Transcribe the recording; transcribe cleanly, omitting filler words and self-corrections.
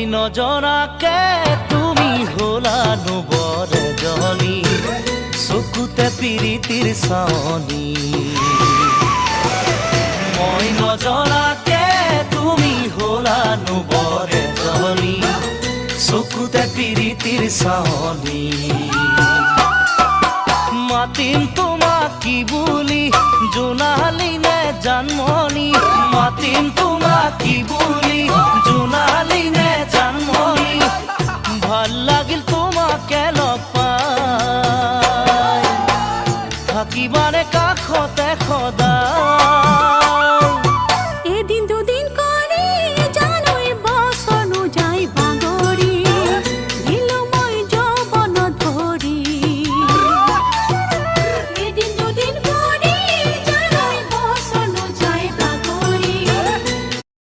নজনাকে তুমি হলানো বৰে জনী চকুতে পিৰিতিৰ চাৱনী মই নজনাকে তুমি হলানো বৰে জনী চকুতে পিৰিতিৰ চাৱনী মাতিম তোমাক কি বুলি জোনালী নে জানমণি মাতিম তোমাক কি বুলি জোনালী নে জানমণি ভাল লাগিল তোমাকে লগ পাই থাকিবানে কাষতে